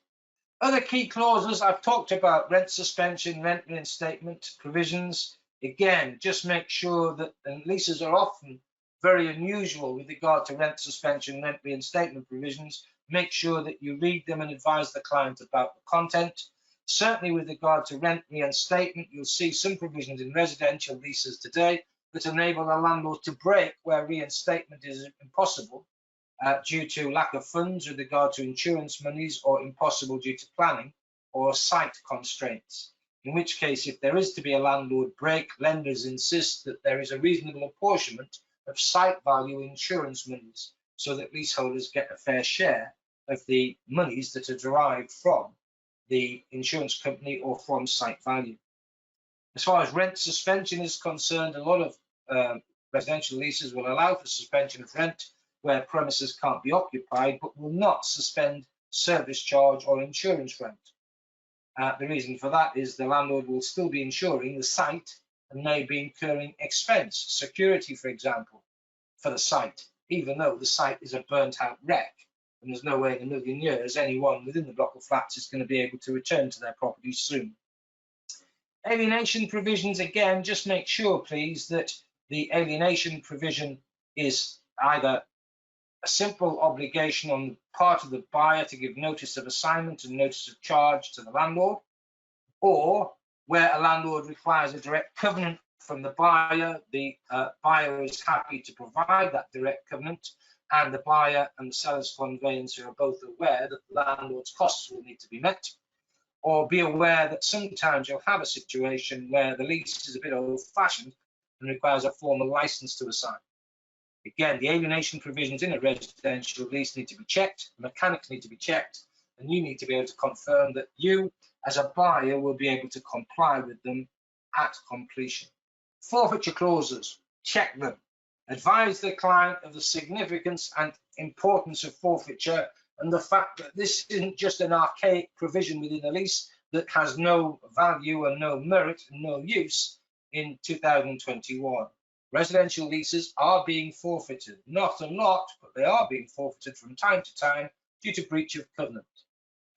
Other key clauses I've talked about: rent suspension, rent reinstatement provisions. Again, just make sure that, and leases are often very unusual with regard to rent suspension, rent reinstatement provisions. Make sure that you read them and advise the client about the content. Certainly with regard to rent reinstatement, you'll see some provisions in residential leases today that enable a landlord to break where reinstatement is impossible due to lack of funds with regard to insurance monies, or impossible due to planning or site constraints. In which case, if there is to be a landlord break, lenders insist that there is a reasonable apportionment of site value insurance monies, so that leaseholders get a fair share of the monies that are derived from the insurance company or from site value. As far as rent suspension is concerned, a lot of residential leases will allow for suspension of rent where premises can't be occupied, but will not suspend service charge or insurance rent. The reason for that is the landlord will still be insuring the site and may be incurring expense, security, for example, for the site, even though the site is a burnt out wreck, and there's no way in a million years anyone within the block of flats is going to be able to return to their property soon. Alienation provisions, again, just make sure, please, that the alienation provision is either a simple obligation on the part of the buyer to give notice of assignment and notice of charge to the landlord, or where a landlord requires a direct covenant from the buyer, the buyer is happy to provide that direct covenant, and the buyer and the seller's conveyancer are both aware that the landlord's costs will need to be met. Or be aware that sometimes you'll have a situation where the lease is a bit old-fashioned and requires a formal license to assign. Again, the alienation provisions in a residential lease need to be checked, the mechanics need to be checked, and you need to be able to confirm that you, as a buyer, will be able to comply with them at completion. Forfeiture clauses, check them. Advise the client of the significance and importance of forfeiture, and the fact that this isn't just an archaic provision within a lease that has no value and no merit and no use in 2021. Residential leases are being forfeited, not a lot, but they are being forfeited from time to time due to breach of covenant.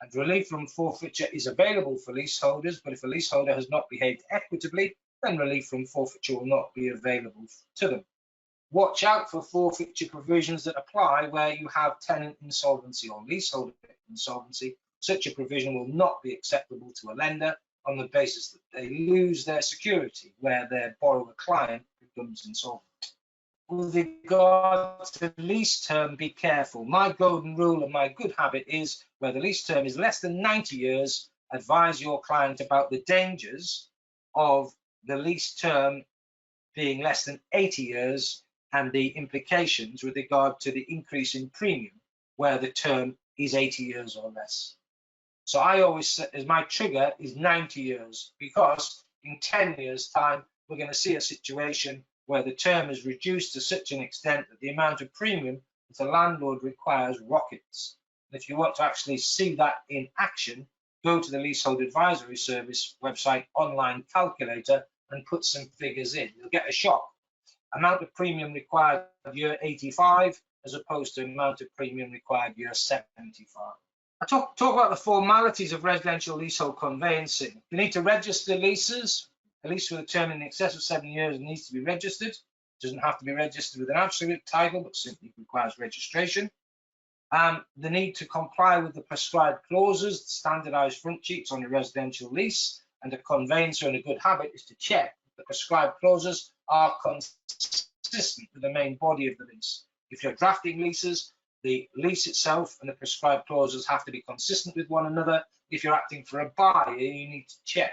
And relief from forfeiture is available for leaseholders, but if a leaseholder has not behaved equitably, then relief from forfeiture will not be available to them. Watch out for forfeiture provisions that apply where you have tenant insolvency or leaseholder insolvency. Such a provision will not be acceptable to a lender on the basis that they lose their security where their borrower client becomes insolvent. With regard to lease term, be careful. My golden rule and my good habit is where the lease term is less than 90 years, advise your client about the dangers of the lease term being less than 80 years and the implications with regard to the increase in premium where the term is 80 years or less. So I always say, as my trigger is 90 years, because in 10 years' time, we're going to see a situation where the term is reduced to such an extent that the amount of premium that the landlord requires rockets. And if you want to actually see that in action, go to the Leasehold Advisory Service website online calculator and put some figures in. You'll get a shock. Amount of premium required year 85 as opposed to amount of premium required year 75. I talk about the formalities of residential leasehold conveyancing. You need to register leases. A lease with a term in excess of 7 years needs to be registered. Doesn't have to be registered with an absolute title, but simply requires registration. The need to comply with the prescribed clauses, standardised front sheets on a residential lease, and a conveyancer in a good habit is to check that the prescribed clauses are consistent with the main body of the lease. If you're drafting leases, the lease itself and the prescribed clauses have to be consistent with one another. If you're acting for a buyer, you need to check.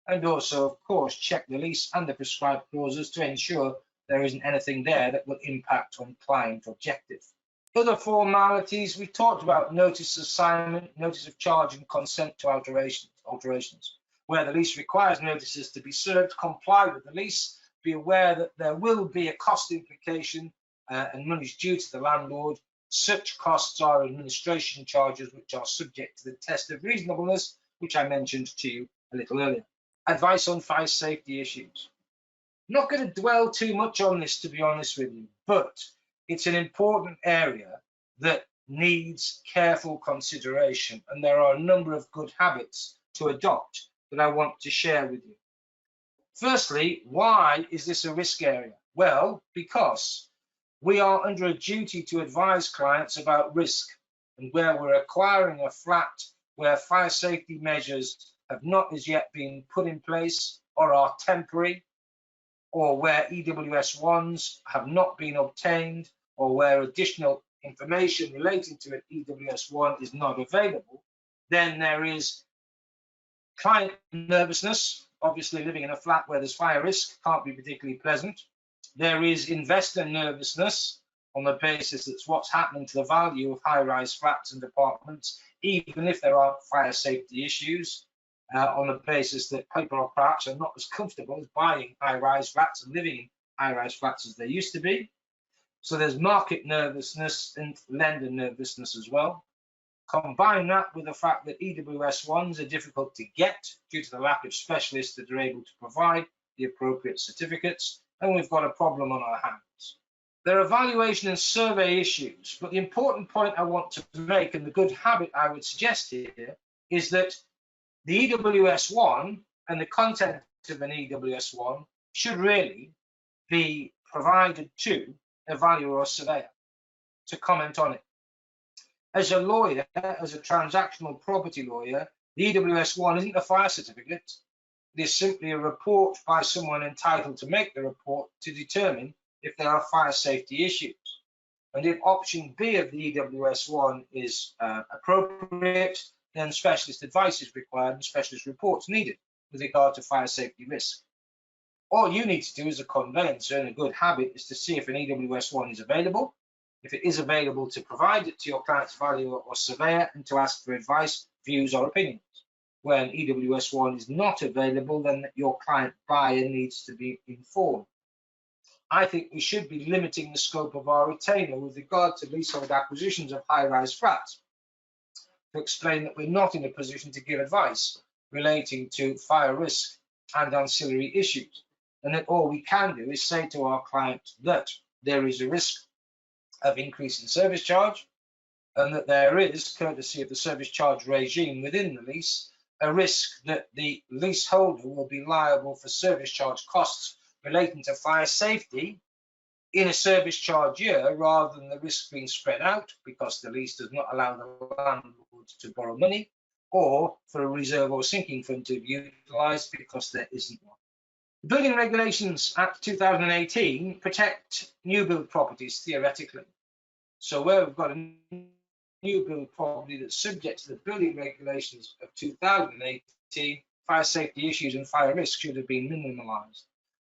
And also, of course, check the lease and the prescribed clauses to ensure there isn't anything there that will impact on client objective. Other formalities, we talked about notice of assignment, notice of charge, and consent to alterations. Where the lease requires notices to be served, comply with the lease. Be aware that there will be a cost implication and money is due to the landlord. Such costs are administration charges, which are subject to the test of reasonableness, which I mentioned to you a little earlier. Advice on fire safety issues. I'm not going to dwell too much on this, to be honest with you, but it's an important area that needs careful consideration, and there are a number of good habits to adopt that I want to share with you. Firstly, why is this a risk area? Well, because we are under a duty to advise clients about risk, and where we're acquiring a flat where fire safety measures have not as yet been put in place or are temporary, or where EWS1s have not been obtained, or where additional information relating to an EWS1 is not available, then there is client nervousness. Obviously, living in a flat where there's fire risk can't be particularly pleasant. There is investor nervousness on the basis that what's happening to the value of high-rise flats and apartments, even if there are fire safety issues, on the basis that people are perhaps not as comfortable as buying high-rise flats and living in high-rise flats as they used to be. So there's market nervousness and lender nervousness as well. Combine that with the fact that EWS1s are difficult to get due to the lack of specialists that are able to provide the appropriate certificates, and we've got a problem on our hands. There are valuation and survey issues, but the important point I want to make, and the good habit I would suggest here, is that the EWS1 and the content of an EWS1 should really be provided to a valuer or surveyor to comment on it. As a lawyer, as a transactional property lawyer, the EWS1 isn't a fire certificate. It is simply a report by someone entitled to make the report to determine if there are fire safety issues. And if option B of the EWS1 is appropriate, then specialist advice is required and specialist reports needed with regard to fire safety risk. All you need to do as a conveyancer, and a good habit, is to see if an EWS1 is available. If it is available, to provide it to your client's valuer or surveyor and to ask for advice, views or opinions. When EWS1 is not available, then your client buyer needs to be informed. I think we should be limiting the scope of our retainer with regard to leasehold acquisitions of high-rise flats, to explain that we're not in a position to give advice relating to fire risk and ancillary issues, and that all we can do is say to our client that there is a risk of increase in service charge, and that there is, courtesy of the service charge regime within the lease, a risk that the leaseholder will be liable for service charge costs relating to fire safety in a service charge year, rather than the risk being spread out because the lease does not allow the landlord to borrow money, or for a reserve or sinking fund to be utilised because there isn't one. The Building Regulations Act 2018 protect new build properties theoretically. So where we've got a new build property that's subject to the building regulations of 2018, fire safety issues and fire risk should have been minimalised.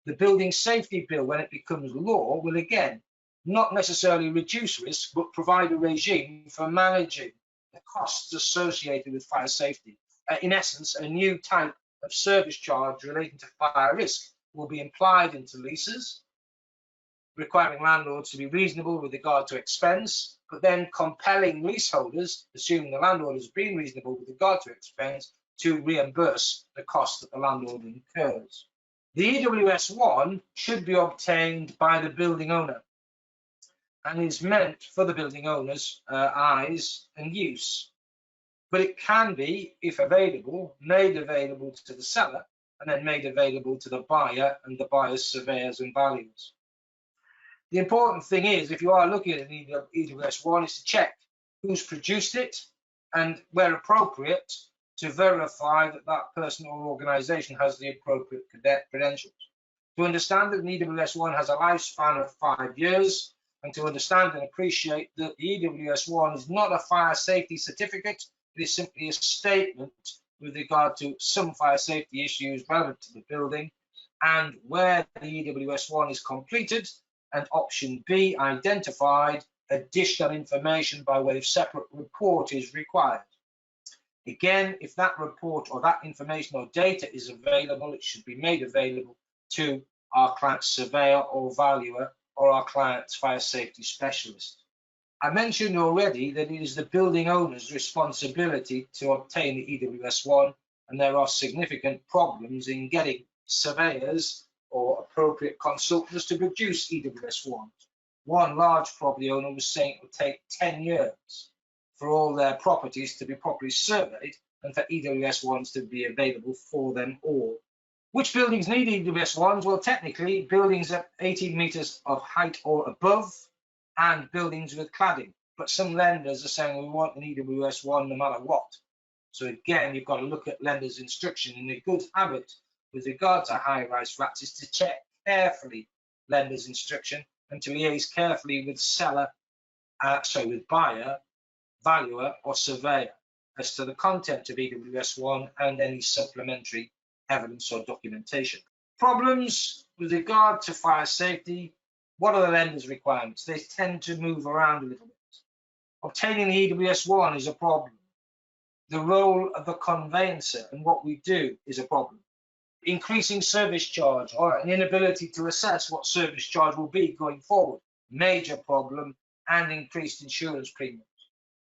The Building Safety Bill, when it becomes law, will again not necessarily reduce risk, but provide a regime for managing the costs associated with fire safety. In essence, a new type of service charge relating to fire risk will be implied into leases, requiring landlords to be reasonable with regard to expense, but then compelling leaseholders, assuming the landlord has been reasonable with regard to expense, to reimburse the cost that the landlord incurs. The EWS1 should be obtained by the building owner and is meant for the building owner's eyes and use. But it can be, if available, made available to the seller and then made available to the buyer and the buyer's surveyors and valuers. The important thing is, if you are looking at an EWS1, is to check who's produced it and, where appropriate, to verify that that person or organisation has the appropriate credentials. To understand that an EWS1 has a lifespan of 5 years, and to understand and appreciate that the EWS1 is not a fire safety certificate, it is simply a statement with regard to some fire safety issues relevant to the building, and where the EWS1 is completed and option B identified, additional information by way of separate report is required. Again, if that report or that information or data is available, it should be made available to our client's surveyor or valuer or our client's fire safety specialist. I mentioned already that it is the building owner's responsibility to obtain the EWS1, and there are significant problems in getting surveyors or appropriate consultants to produce EWS1s. One large property owner was saying it would take 10 years for all their properties to be properly surveyed and for EWS1s to be available for them all. Which buildings need EWS1s? Well, technically, buildings at 18 metres of height or above and buildings with cladding. But some lenders are saying we want an EWS1 no matter what. So again, you've got to look at lenders' instruction. And a good habit with regard to high-rise flats is to check carefully lenders' instruction and to liaise carefully with with buyer, valuer or surveyor as to the content of EWS1 and any supplementary evidence or documentation. Problems with regard to fire safety. What are the lender's requirements? They tend to move around a little bit. Obtaining the EWS1 is a problem. The role of the conveyancer and what we do is a problem. Increasing service charge or an inability to assess what service charge will be going forward, major problem, and increased insurance premiums,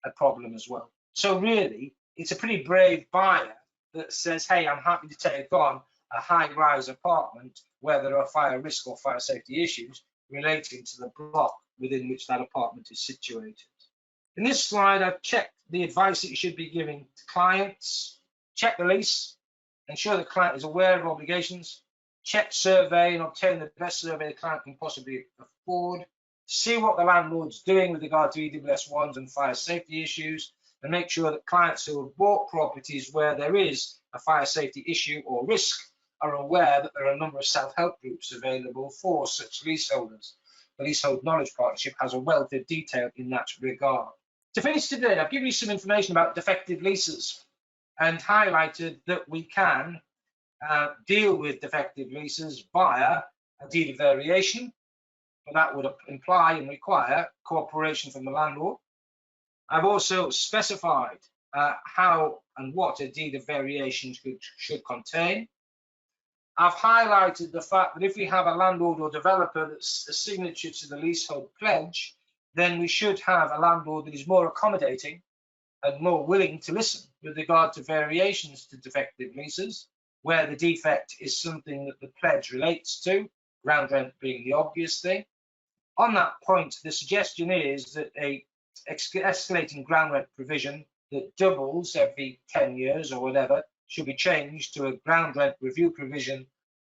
a problem as well. So really, it's a pretty brave buyer that says, hey, I'm happy to take on a high-rise apartment where there are fire risk or fire safety issues relating to the block within which that apartment is situated. In this slide, I've checked the advice that you should be giving to clients. Check the lease, ensure the client is aware of obligations, check survey and obtain the best survey the client can possibly afford, see what the landlord's doing with regard to EWS1s and fire safety issues, and make sure that clients who have bought properties where there is a fire safety issue or risk are aware that there are a number of self-help groups available for such leaseholders. The Leasehold Knowledge Partnership has a wealth of detail in that regard. To finish today, I've given you some information about defective leases and highlighted that we can deal with defective leases via a deed of variation, but that would imply and require cooperation from the landlord. I've also specified how and what a deed of variation should contain. I've highlighted the fact that if we have a landlord or developer that's a signature to the leasehold pledge, then we should have a landlord that is more accommodating and more willing to listen with regard to variations to defective leases, where the defect is something that the pledge relates to, ground rent being the obvious thing. On that point, the suggestion is that a escalating ground rent provision that doubles every 10 years or whatever should be changed to a ground rent review provision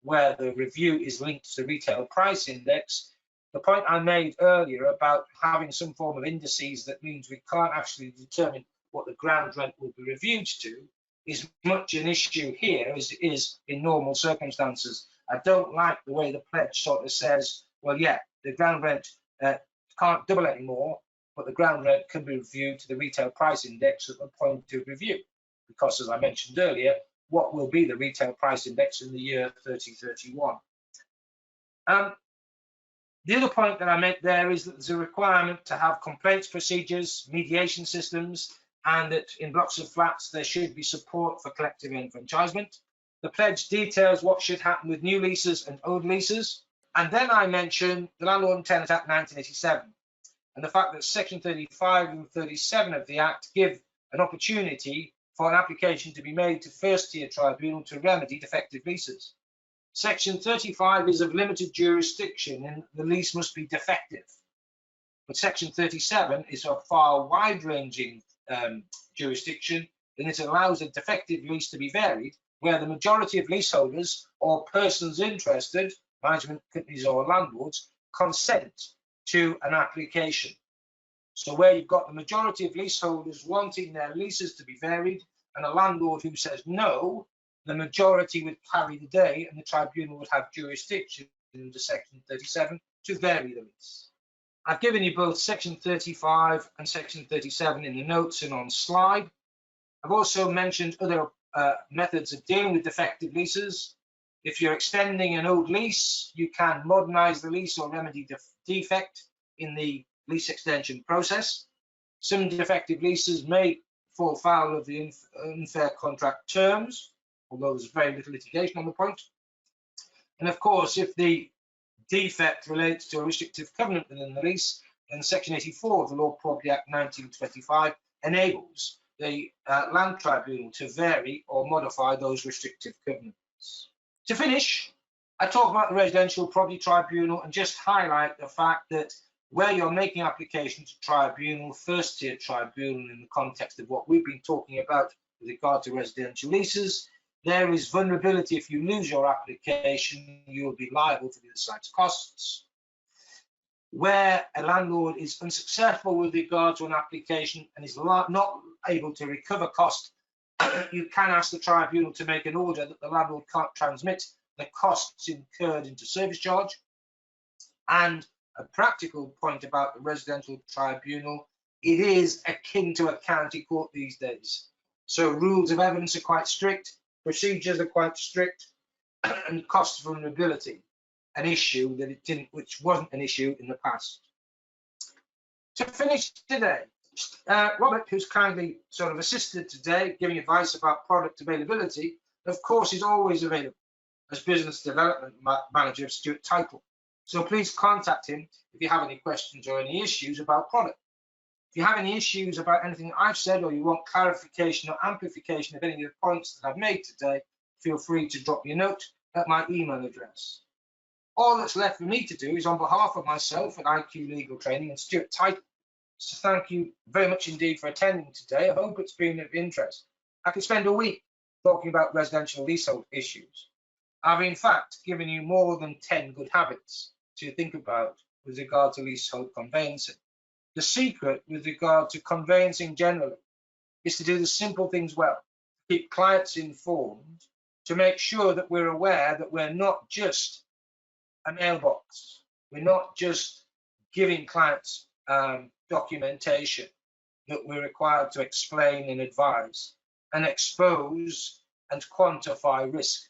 where the review is linked to the retail price index. The point I made earlier about having some form of indices that means we can't actually determine what the ground rent will be reviewed to is much an issue here as it is in normal circumstances. I don't like the way the pledge sort of says, well, yeah, the ground rent can't double anymore, but the ground rent can be reviewed to the retail price index at the point of review. Because as I mentioned earlier, what will be the retail price index in the year 3031? The other point that I made there is that there's a requirement to have complaints procedures, mediation systems, and that in blocks of flats there should be support for collective enfranchisement. The pledge details what should happen with new leases and old leases. And then I mentioned the Landlord and Tenant Act 1987 and the fact that Section 35 and 37 of the Act give an opportunity for an application to be made to first-tier tribunal to remedy defective leases. Section 35 is of limited jurisdiction and the lease must be defective. But Section 37 is of far wide-ranging jurisdiction, and it allows a defective lease to be varied where the majority of leaseholders or persons interested, management companies or landlords, consent to an application. So where you've got the majority of leaseholders wanting their leases to be varied and a landlord who says no, the majority would carry the day and the tribunal would have jurisdiction under section 37 to vary the lease. I've given you both section 35 and section 37 in the notes and on slide. I've also mentioned other methods of dealing with defective leases. If you're extending an old lease, you can modernize the lease or remedy the defect in the lease extension process. Some defective leases may fall foul of the unfair contract terms, although there's very little litigation on the point. And of course, if the defect relates to a restrictive covenant within the lease, then section 84 of the Law Property Act 1925 enables the land tribunal to vary or modify those restrictive covenants. To finish, I talk about the residential property tribunal and just highlight the fact that where you're making application to tribunal, first tier tribunal in the context of what we've been talking about with regard to residential leases, there is vulnerability. If you lose your application, you'll be liable for the other side's costs. Where a landlord is unsuccessful with regard to an application and is not able to recover cost, you can ask the tribunal to make an order that the landlord can't transmit the costs incurred into service charge. And a practical point about the residential tribunal, it is akin to a county court these days. So rules of evidence are quite strict, procedures are quite strict, and cost vulnerability, an issue that it didn't, which wasn't an issue in the past. To finish today, Robert, who's kindly sort of assisted today, giving advice about product availability, of course, is always available as business development manager of Stewart Title. So please contact him if you have any questions or any issues about product. If you have any issues about anything I've said, or you want clarification or amplification of any of the points that I've made today, feel free to drop me a note at my email address. All that's left for me to do is, on behalf of myself and IQ Legal Training and Stewart Title, to thank you very much indeed for attending today. I hope it's been of interest. I could spend a week talking about residential leasehold issues. I've in fact given you more than 10 good habits to think about with regard to leasehold conveyancing. The secret with regard to conveyancing generally is to do the simple things well, keep clients informed, to make sure that we're aware that we're not just a mailbox, we're not just giving clients documentation, that we're required to explain and advise and expose and quantify risk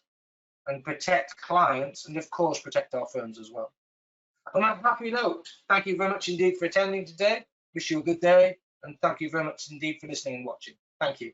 and protect clients and of course protect our firms as well. On that happy note, thank you very much indeed for attending today. Wish you a good day and thank you very much indeed for listening and watching. Thank you.